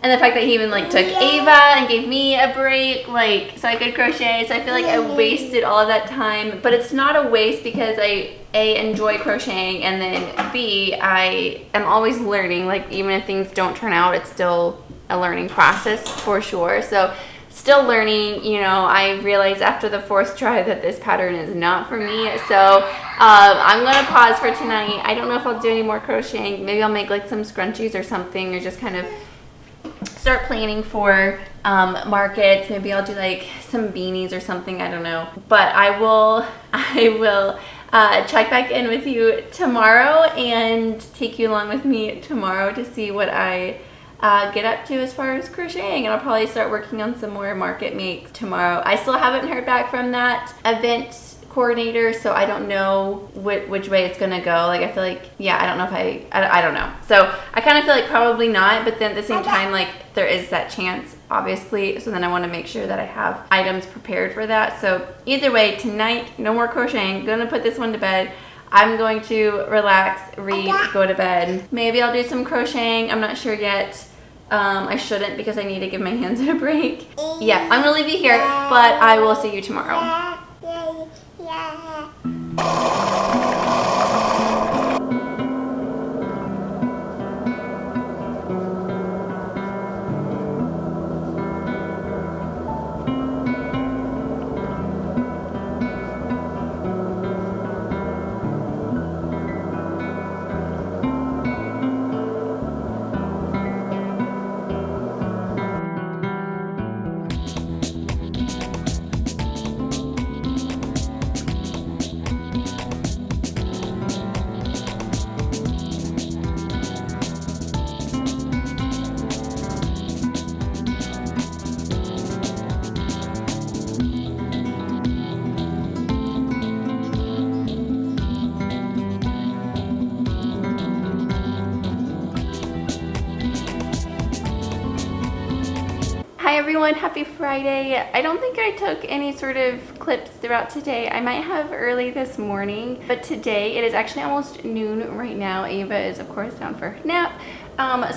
And the fact that he even like took Ava and gave me a break, like, so I could crochet. So I feel like I wasted all of that time, but it's not a waste because I enjoy crocheting, and then B, I am always learning. Like, even if things don't turn out, it's still a learning process for sure. So still learning, I realized after the 4th try that this pattern is not for me. So I'm going to pause for tonight. I don't know if I'll do any more crocheting. Maybe I'll make like some scrunchies or something, or just kind of start planning for markets. Maybe I'll do like some beanies or something. I don't know. But I will check back in with you tomorrow and take you along with me tomorrow to see what I get up to as far as crocheting, and I'll probably start working on some more market makes tomorrow. I still haven't heard back from that event coordinator, so I don't know which way it's gonna go. Like, I feel like, I don't know if I don't know. So I kind of feel like probably not, but then at the same time, like, there is that chance, obviously. So then I want to make sure that I have items prepared for that. So either way, tonight, no more crocheting. Gonna put this one to bed. I'm going to relax, read, go to bed. Maybe I'll do some crocheting. I'm not sure yet. I shouldn't because I need to give my hands a break. Yeah, I'm gonna leave you here, but I will see you tomorrow. Hi everyone, happy Friday. I don't think I took any sort of clips throughout today. I might have early this morning, but today it is actually almost noon right now. Ava is of course down for her nap.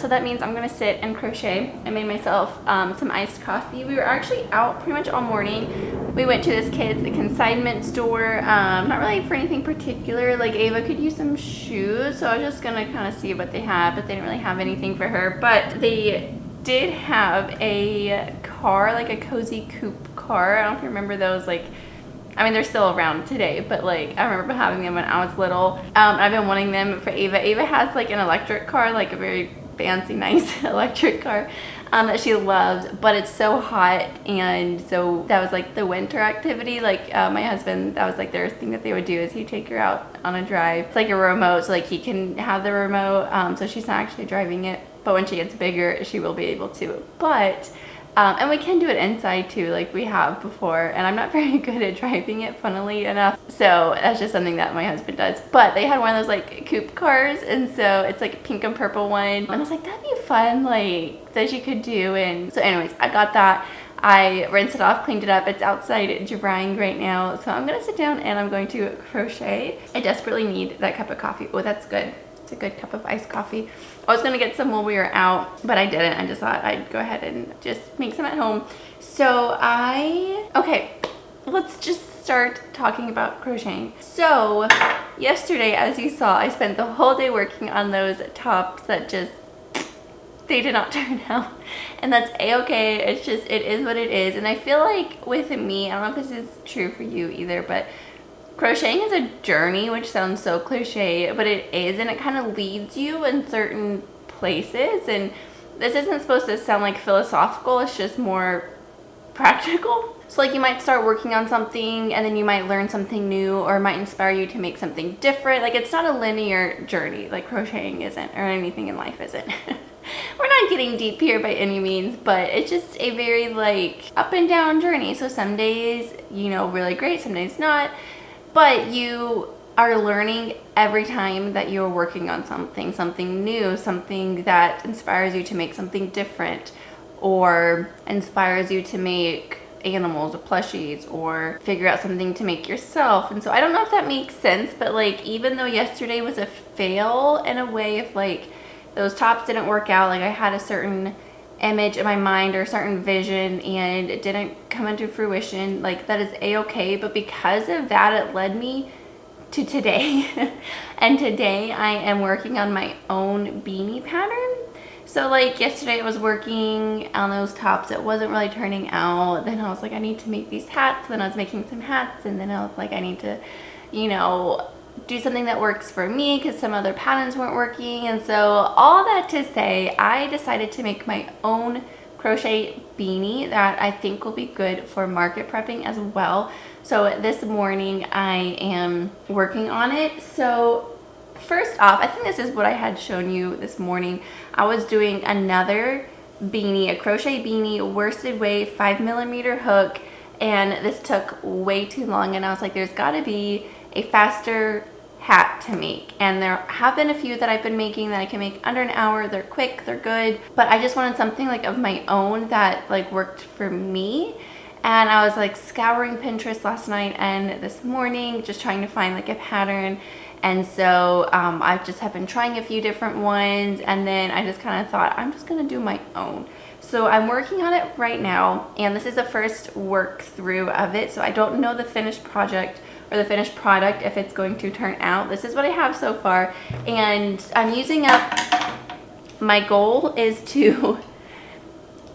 So that means I'm gonna sit and crochet. I made myself some iced coffee. We were actually out pretty much all morning. We went to this kid's consignment store, not really for anything particular. Like, Ava could use some shoes, so I was just gonna kind of see what they had, but they didn't really have anything for her. But they did have a car, like a cozy coupe car. I don't know if you remember those, like, I mean, they're still around today, but like, I remember having them when I was little. I've been wanting them for Ava. Ava has like an electric car, like a very fancy, nice electric car that she loves, but it's so hot, and so that was like the winter activity. Like, my husband, that was like their thing that they would do, is he'd take her out on a drive. It's like a remote, so like he can have the remote, so she's not actually driving it, but when she gets bigger, she will be able to. But and we can do it inside too, like we have before, and I'm not very good at driving it, funnily enough, so that's just something that my husband does. But they had one of those like coupe cars, and so it's like a pink and purple one, and I was like, that'd be fun, like, that you could do. And so anyways, I got that. I rinsed it off, cleaned it up. It's outside drying right now, so I'm gonna sit down and I'm going to crochet. I desperately need that cup of coffee. Oh, that's good. A good cup of iced coffee. I was gonna get some while we were out, but I didn't. I just thought I'd go ahead and just make some at home. So okay, let's just start talking about crocheting. So yesterday, as you saw, I spent the whole day working on those tops that just, they did not turn out, and that's a-okay. It's just, it is what it is. And I feel like with me, I don't know if this is true for you either, but crocheting is a journey, which sounds so cliche, but it is, and it kind of leads you in certain places. And this isn't supposed to sound like philosophical, it's just more practical. So like you might start working on something and then you might learn something new, or it might inspire you to make something different. Like it's not a linear journey, like crocheting isn't, or anything in life isn't. We're not getting deep here by any means, but it's just a very like up and down journey. So some days, you know, really great, some days not, but you are learning every time that you're working on something new, something that inspires you to make something different, or inspires you to make animals or plushies, or figure out something to make yourself. And so I don't know if that makes sense, but like even though yesterday was a fail in a way, if like those tops didn't work out, like I had a certain image in my mind or a certain vision and it didn't come into fruition, like that is a-okay. But because of that, it led me to today. And today I am working on my own beanie pattern. So like yesterday I was working on those tops, it wasn't really turning out. Then I was like, I need to make these hats. Then I was making some hats, and then I was like, I need to, you know, do something that works for me because some other patterns weren't working. And so all that to say, I decided to make my own crochet beanie that I think will be good for market prepping as well. So this morning I am working on it. So first off, I think this is what I had shown you this morning. I was doing another beanie, a crochet beanie, worsted weight 5mm hook, and this took way too long, and I was like, there's got to be a faster hat to make. And there have been a few that I've been making that I can make under an hour. They're quick, they're good, but I just wanted something like of my own that like worked for me. And I was like scouring Pinterest last night and this morning, just trying to find like a pattern. And so I just have been trying a few different ones, and then I just kind of thought I'm just gonna do my own. So I'm working on it right now, and this is the first work through of it. So I don't know the finished project or the finished product, if it's going to turn out. This is what I have so far, and I'm using up, my goal is to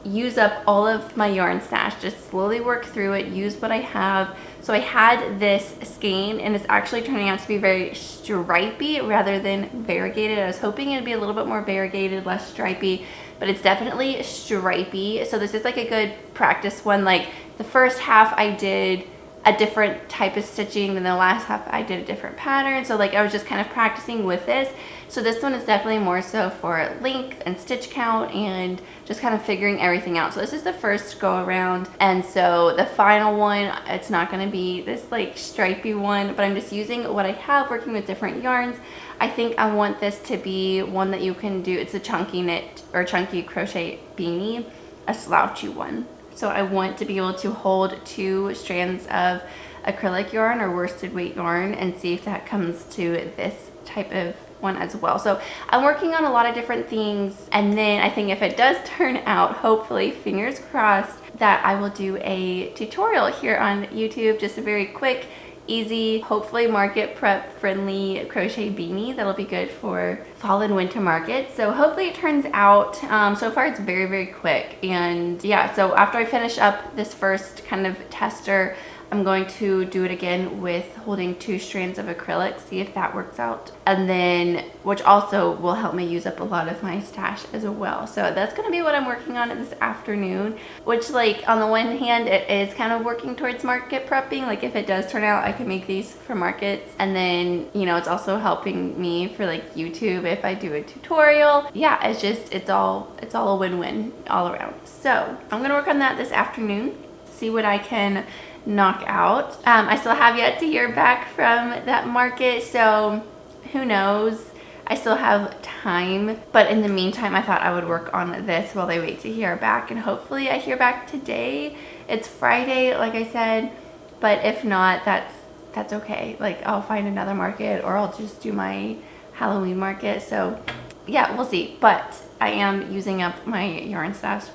use up all of my yarn stash, just slowly work through it, use what I have. So I had this skein, and it's actually turning out to be very stripy rather than variegated. I was hoping it'd be a little bit more variegated, less stripy, but it's definitely stripy. So this is like a good practice one. Like the first half I did a different type of stitching, and the last half I did a different pattern. So like I was just kind of practicing with this. So this one is definitely more so for length and stitch count and just kind of figuring everything out. So this is the first go around, and so the final one, it's not going to be this like stripy one, but I'm just using what I have, working with different yarns. I think I want this to be one that you can do. It's a chunky knit or chunky crochet beanie, a slouchy one. So I want to be able to hold 2 strands of acrylic yarn or worsted weight yarn and see if that comes to this type of one as well. So I'm working on a lot of different things, and then I think if it does turn out, hopefully, fingers crossed, that I will do a tutorial here on YouTube, just a very quick, easy, hopefully market prep friendly crochet beanie that'll be good for fall and winter market. So hopefully it turns out. So far it's very, very quick. And yeah, so after I finish up this first kind of tester, I'm going to do it again with holding 2 strands of acrylic, see if that works out. And then, which also will help me use up a lot of my stash as well. So that's going to be what I'm working on this afternoon, which like on the one hand, it is kind of working towards market prepping. Like if it does turn out, I can make these for markets. And then, you know, it's also helping me for like YouTube if I do a tutorial. Yeah, it's just, it's all a win-win all around. So I'm going to work on that this afternoon, see what I can knock out. I still have yet to hear back from that market, so who knows. I still have time, but in the meantime I thought I would work on this while they wait to hear back, and hopefully I hear back today. It's Friday, like I said, but if not, that's okay. Like I'll find another market, or I'll just do my Halloween market. So yeah, we'll see. But I am using up my yarn stash,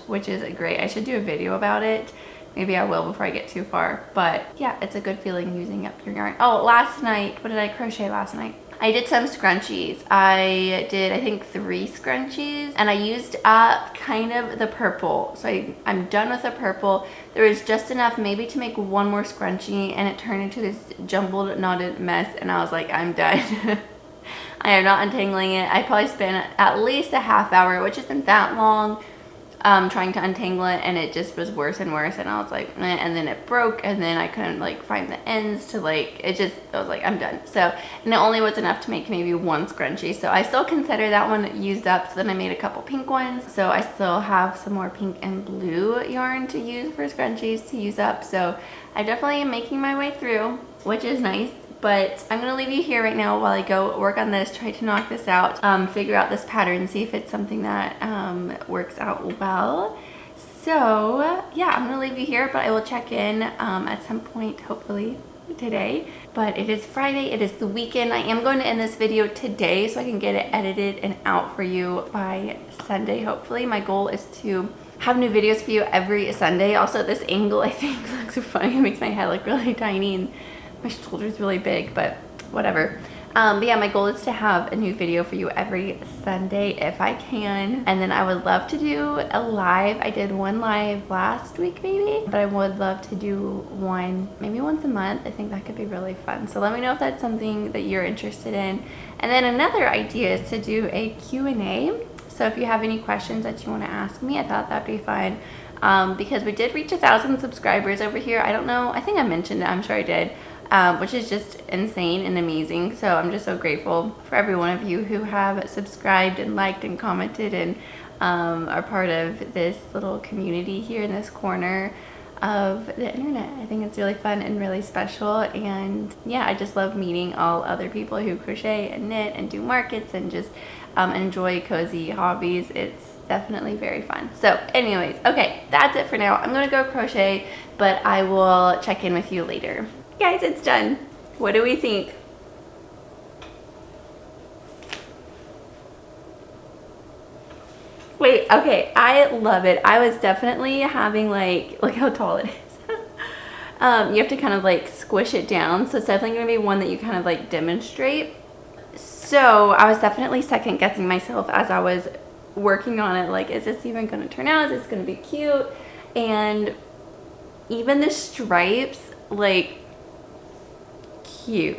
which is great. I should do a video about it. Maybe I will before I get too far. But yeah, it's a good feeling using up your yarn. Oh, last night, what did I crochet last night? I did some scrunchies. I did, I think, 3 scrunchies, and I used up kind of the purple. So I'm done with the purple. There was just enough maybe to make 1 more scrunchie, and it turned into this jumbled, knotted mess, and I was like, I'm done. I am not untangling it. I probably spent at least a half hour, which isn't that long. trying to untangle it, and it just was worse and worse, and I was like, eh, and then it broke, and then I couldn't like find the ends to like, I was like, I'm done. So, and it only was enough to make maybe one scrunchie, so I still consider that one used up. So then I made a couple pink ones, so I still have some more pink and blue yarn to use for scrunchies to use up. So I definitely am making my way through, which is nice. But I'm gonna leave you here right now while I go work on this, try to knock this out, figure out this pattern, see if it's something that works out well. So yeah, I'm gonna leave you here, but I will check in at some point, hopefully today. But it is Friday, it is the weekend. I am going to end this video today so I can get it edited and out for you by Sunday, hopefully. My goal is to have new videos for you every Sunday. Also, this angle I think looks so funny. It makes my head look really tiny and my shoulder's really big, but whatever. But yeah, my goal is to have a new video for you every Sunday if I can. And then I would love to do a live. I did one live last week maybe, but I would love to do one maybe once a month. I think that could be really fun. So let me know if that's something that you're interested in. And then another idea is to do a Q&A. So if you have any questions that you want to ask me, I thought that'd be fun. Because we did reach 1,000 subscribers over here. I don't know, I think I mentioned it, I'm sure I did. Which is just insane and amazing. So I'm just so grateful for every one of you who have subscribed and liked and commented and are part of this little community here in this corner of the internet. I think it's really fun and really special, and yeah, I just love meeting all other people who crochet and knit and do markets and just enjoy cozy hobbies. It's definitely very fun. So anyways, okay, that's it for now. I'm gonna go crochet, but I will check in with you later. Guys, it's done. What do we think? Wait, okay, I love it. I was definitely having like, look how tall it is. You have to kind of like squish it down. So it's definitely gonna be one that you kind of like demonstrate. So I was definitely second guessing myself as I was working on it. Like, is this even gonna turn out? Is this gonna be cute? And even the stripes, like, cute.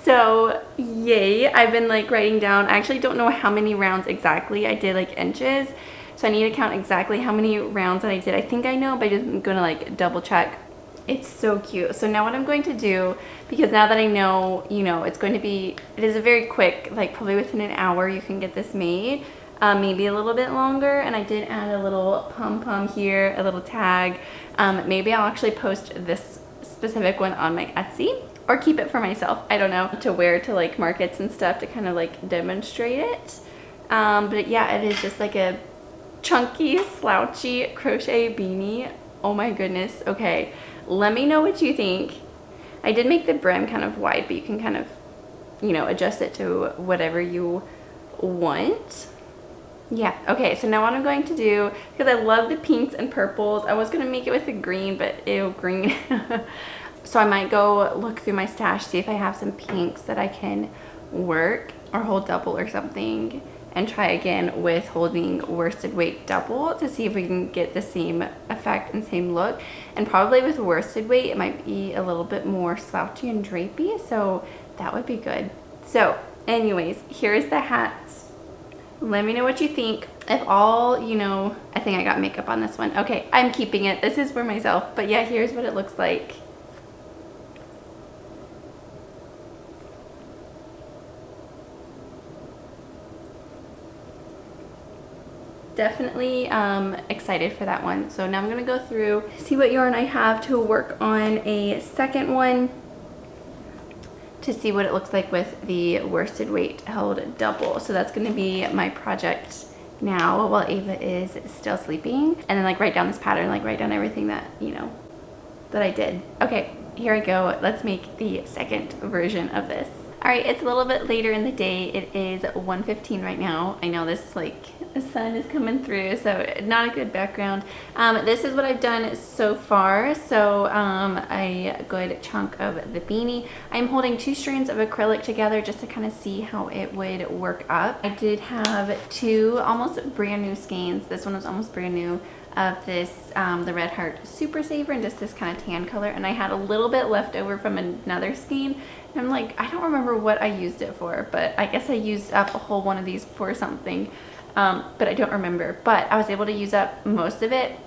So yay, I've been like writing down, I actually don't know how many rounds exactly. I did like inches, so I need to count exactly how many rounds that I did. I think I know, but I'm gonna like double check. It's so cute. So now what I'm going to do, because now that I know, you know, it's going to be, it is a very quick, like probably within an hour you can get this made. Maybe a little bit longer, and I did add a little pom-pom here, a little tag. Maybe I'll actually post this specific one on my Etsy or keep it for myself, I don't know, to wear to like markets and stuff to kind of like demonstrate it. But yeah, it is just like a chunky, slouchy crochet beanie. Oh my goodness. Okay, let me know what you think. I did make the brim kind of wide, but you can kind of, you know, adjust it to whatever you want. Yeah, okay, so now what I'm going to do, because I love the pinks and purples, I was going to make it with the green, but ew, green. So I might go look through my stash, see if I have some pinks that I can work or hold double or something, and try again with holding worsted weight double to see if we can get the same effect and same look. And probably with worsted weight, it might be a little bit more slouchy and drapey, so that would be good. So anyways, here's the hats. Let me know what you think. If all, you know, I think I got makeup on this one. Okay, I'm keeping it. This is for myself. But yeah, here's what it looks like. Definitely excited for that one. So now I'm going to go through, see what yarn I have to work on a second one, to see what it looks like with the worsted weight held double. So that's going to be my project now while Ava is still sleeping, and then like write down this pattern, like write down everything that, you know, that I did. Okay, here I go. Let's make the second version of this. All right, it's a little bit later in the day. It is 1:15 right now. I know this like The sun is coming through, so not a good background. This is what I've done so far. So a good chunk of the beanie. I'm holding 2 strands of acrylic together just to kind of see how it would work up. I did have 2 almost brand new skeins. This one was almost brand new, of this the Red Heart Super Saver and just this kind of tan color, and I had a little bit left over from another skein, and I'm like, I don't remember what I used it for, but I guess I used up a whole one of these for something, but I don't remember. But I was able to use up most of it.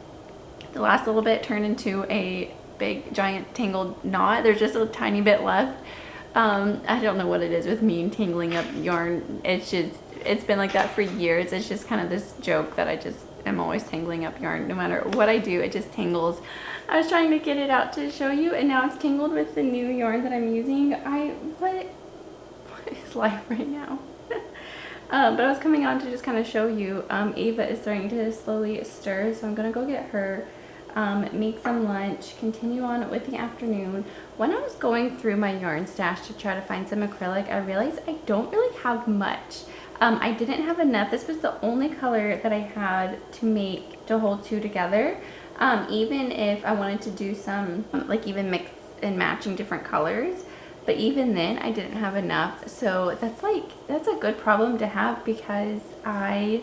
The last little bit turned into a big giant tangled knot. There's just a tiny bit left. I don't know what it is with me tangling up yarn. It's been like that for years. It's just kind of this joke that I'm always tangling up yarn. No matter what I do, it just tangles. I was trying to get it out to show you, and now it's tangled with the new yarn that I'm using. What is life right now? But I was coming on to just kind of show you, Ava is starting to slowly stir, so I'm gonna go get her, make some lunch, continue on with the afternoon. When I was going through my yarn stash to try to find some acrylic, I realized I don't really have much. I didn't have enough. This was the only color that I had to hold 2 together. Even if I wanted to do some, like even mix and matching different colors, but even then I didn't have enough. So that's a good problem to have, because I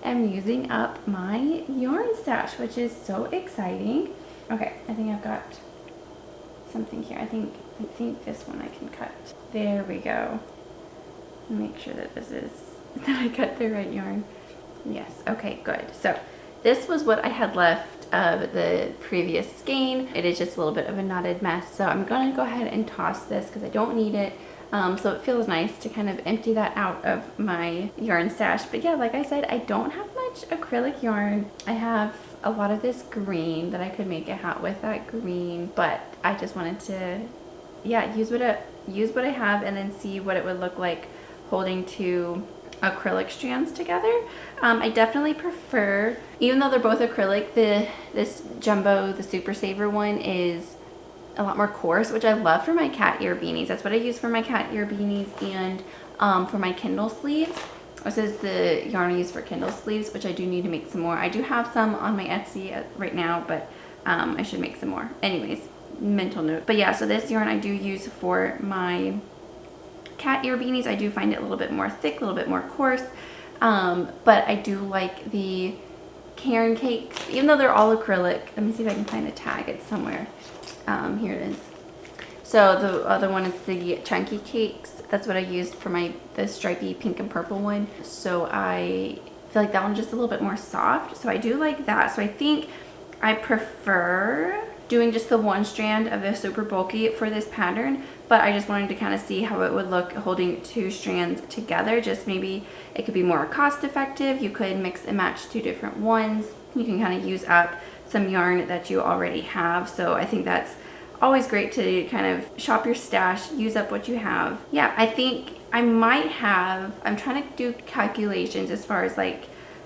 am using up my yarn stash, which is so exciting. Okay, I think I've got something here. I think this one I can cut. There we go. Make sure that that I cut the right yarn. Yes, okay, good. So this was what I had left of the previous skein. It is just a little bit of a knotted mess, so I'm gonna go ahead and toss this because I don't need it. So it feels nice to kind of empty that out of my yarn stash. But yeah, like I said, I don't have much acrylic yarn. I have a lot of this green that I could make a hat with, that green, but I just wanted to, yeah, use what I have and then see what it would look like holding 2 acrylic strands together. I definitely prefer, even though they're both acrylic, this jumbo, the Super Saver one, is a lot more coarse, which I love for my cat ear beanies. That's what I use for my cat ear beanies and for my Kindle sleeves. This is the yarn I use for Kindle sleeves, which I do need to make some more. I do have some on my Etsy right now, but I should make some more. Anyways, mental note. But yeah, so this yarn I do use for my cat ear beanies. I do find it a little bit more thick, a little bit more coarse, but I do like the Cairn cakes, even though they're all acrylic. Let me see if I can find a tag. It's somewhere. Here it is. So the other one is the chunky cakes. That's what I used for the stripy pink and purple one. So I feel like that one's just a little bit more soft. So I do like that. So I think I prefer doing just the 1 strand of the super bulky for this pattern, but I just wanted to kind of see how it would look holding 2 strands together. Just maybe it could be more cost effective. You could mix and match 2 different ones. You can kind of use up some yarn that you already have. So I think that's always great to kind of shop your stash, use up what you have. Yeah, I think I might have, I'm trying to do calculations as far as like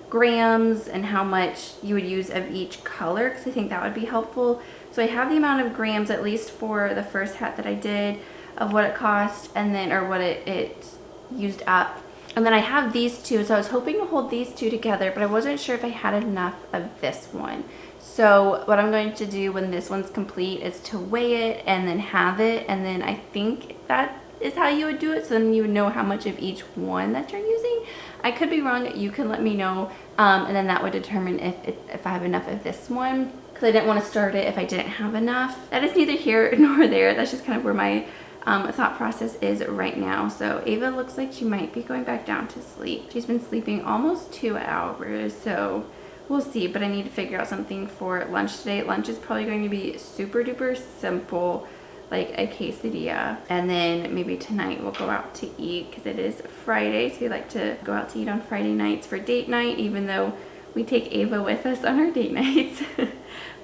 grams and how much you would use of each color, because I think that would be helpful. So I have the amount of grams, at least for the first hat that I did, of what it cost, and then, or what it used up. And then I have these 2, so I was hoping to hold these 2 together, but I wasn't sure if I had enough of this one. So what I'm going to do when this one's complete is to weigh it and then have it, and then I think that is how you would do it, so then you would know how much of each one that you're using. I could be wrong, you can let me know, and then that would determine if I have enough of this one, because I didn't want to start it if I didn't have enough. That is neither here nor there. That's just kind of where my thought process is right now. So Ava looks like she might be going back down to sleep. She's been sleeping almost 2 hours, so we'll see, but I need to figure out something for lunch today. Lunch is probably going to be super duper simple, like a quesadilla, and then maybe tonight we'll go out to eat because it is Friday, so we like to go out to eat on Friday nights for date night, even though we take Ava with us on our date nights.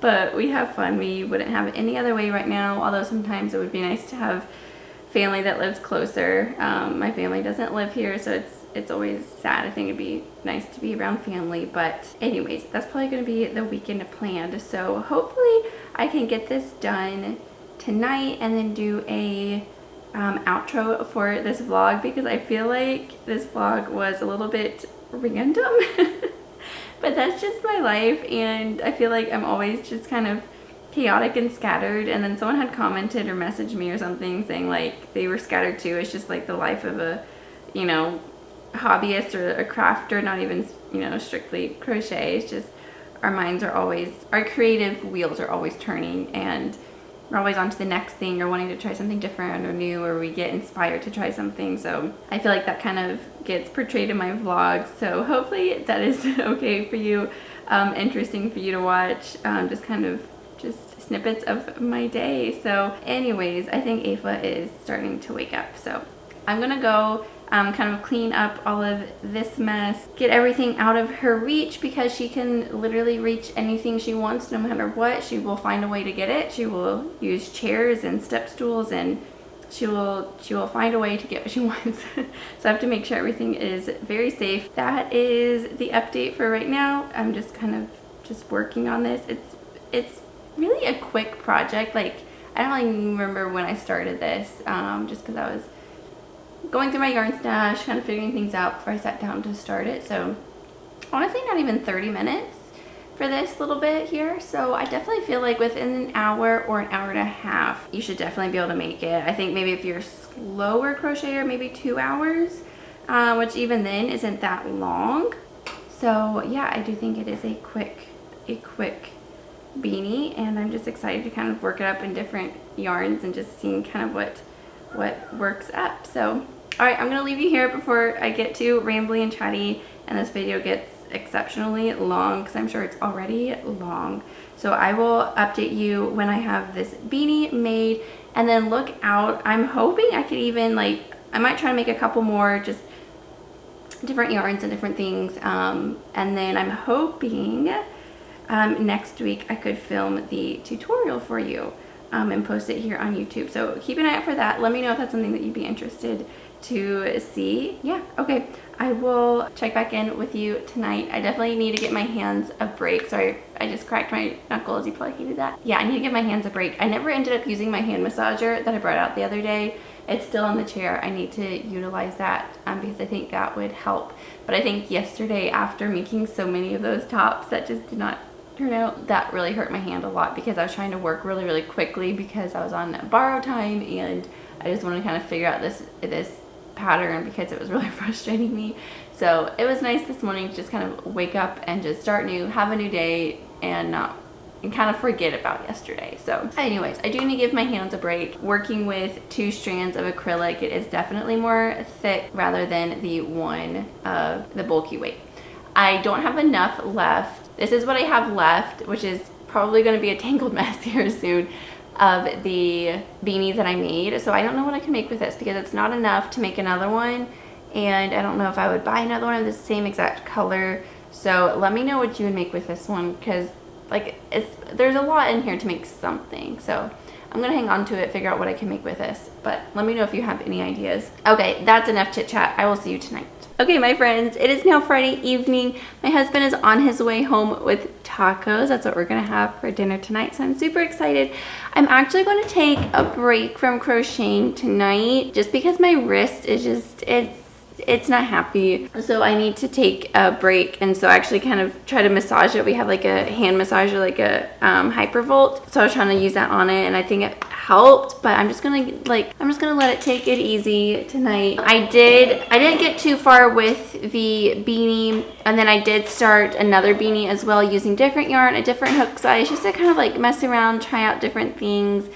But we have fun. We wouldn't have it any other way right now, although sometimes it would be nice to have family that lives closer. My family doesn't live here, so it's always sad. I think it'd be nice to be around family, but anyways, that's probably going to be the weekend planned. So hopefully I can get this done tonight and then do a outro for this vlog, because I feel like this vlog was a little bit random. But that's just my life, and I feel like I'm always just kind of chaotic and scattered. And then someone had commented or messaged me or something saying like they were scattered too. It's just like the life of a, you know, hobbyist or a crafter, not even, you know, strictly crochet. It's just our minds are always, our creative wheels are always turning, and we're always on to the next thing or wanting to try something different or new, or we get inspired to try something. So I feel like that kind of gets portrayed in my vlogs. So hopefully that is okay for you, interesting for you to watch, just kind of just snippets of my day. So anyways, I think Ava is starting to wake up. So I'm gonna go kind of clean up all of this mess, get everything out of her reach, because she can literally reach anything she wants no matter what. She will find a way to get it. She will use chairs and step stools, and she will find a way to get what she wants. So I have to make sure everything is very safe. That is the update for right now. I'm just kind of just working on this. It's really a quick project. Like, I don't really remember when I started this, just because I was going through my yarn stash, kind of figuring things out before I sat down to start it. So honestly, not even 30 minutes for this little bit here. So I definitely feel like within an hour or an hour and a half, you should definitely be able to make it. I think maybe if you're slower crocheter, maybe 2 hours, which even then isn't that long. So yeah, I do think it is a quick beanie, and I'm just excited to kind of work it up in different yarns and just seeing kind of what works up. So all right, I'm gonna leave you here before I get too rambly and chatty and this video gets exceptionally long, because I'm sure it's already long. So I will update you when I have this beanie made, and then look out. I'm hoping I could even, like, I might try to make a couple more just different yarns and different things, and then I'm hoping next week I could film the tutorial for you and post it here on YouTube. So keep an eye out for that. Let me know if that's something that you'd be interested to see. Yeah, okay. I will check back in with you tonight. I definitely need to get my hands a break. Sorry, I just cracked my knuckles. You probably hated that. Yeah, I need to give my hands a break. I never ended up using my hand massager that I brought out the other day. It's still on the chair. I need to utilize that because I think that would help. But I think yesterday, after making so many of those tops that just did not turn out, that really hurt my hand a lot, because I was trying to work really, really quickly because I was on borrow time, and I just wanted to kind of figure out this pattern because it was really frustrating me. So it was nice this morning to just kind of wake up and just start new, have a new day, and kind of forget about yesterday. So anyways, I do need to give my hands a break. Working with 2 strands of acrylic, it is definitely more thick rather than the one of the bulky weight. I don't have enough left. This is what I have left, which is probably going to be a tangled mess here soon, of the beanie that I made. So I don't know what I can make with this, because it's not enough to make another one, and I don't know if I would buy another one of the same exact color. So let me know what you would make with this one, because like there's a lot in here to make something. So I'm gonna hang on to it, figure out what I can make with this, but let me know if you have any ideas. Okay, that's enough chit chat. I will see you tonight. Okay, my friends, it is now Friday evening. My husband is on his way home with tacos. That's what we're gonna have for dinner tonight, so I'm super excited. I'm actually gonna take a break from crocheting tonight, just because my wrist is just, it's not happy. So I need to take a break, and so I actually kind of try to massage it. We have like a hand massager, like a Hypervolt. So I was trying to use that on it, and I think it helped, but I'm just gonna let it take it easy tonight. I didn't get too far with the beanie, and then I did start another beanie as well, using different yarn, a different hook size, just to kind of like mess around, try out different things,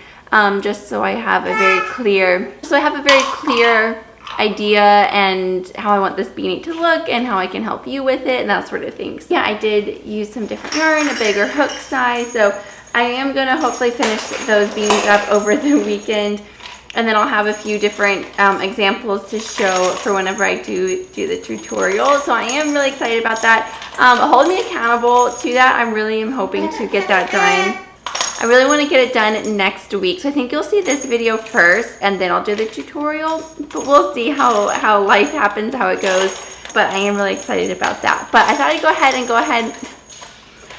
just so I have a very clear idea and how I want this beanie to look and how I can help you with it and that sort of thing. So yeah, I did use some different yarn, a bigger hook size, so I am gonna hopefully finish those beanies up over the weekend, and then I'll have a few different examples to show for whenever I do the tutorial. So I am really excited about that. Hold me accountable to that. I really am hoping to get that done. I really want to get it done next week. So I think you'll see this video first, and then I'll do the tutorial. But we'll see how life happens, how it goes. But I am really excited about that. But I thought I'd go ahead.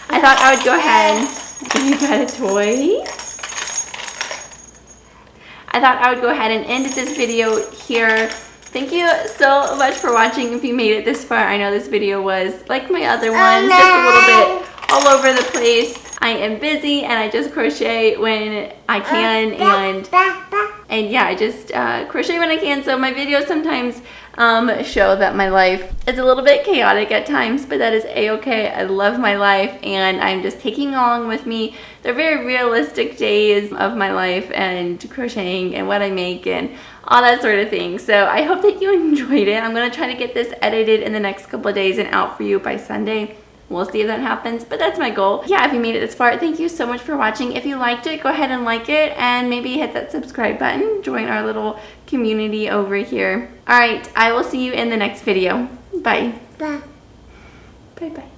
I thought I would go ahead. You got a toy? I thought I would go ahead and end this video here. Thank you so much for watching. If you made it this far, I know this video was like my other ones, just a little bit all over the place. I am busy and I just crochet when I can, and yeah, I just crochet when I can. So my videos sometimes show that my life is a little bit chaotic at times, but that is a-okay. I love my life and I'm just taking along with me. They're very realistic days of my life and crocheting and what I make and all that sort of thing. So I hope that you enjoyed it. I'm going to try to get this edited in the next couple of days and out for you by Sunday. We'll see if that happens, but that's my goal. Yeah, if you made it this far, thank you so much for watching. If you liked it, go ahead and like it and maybe hit that subscribe button. Join our little community over here. All right, I will see you in the next video. Bye. Bye. Bye-bye.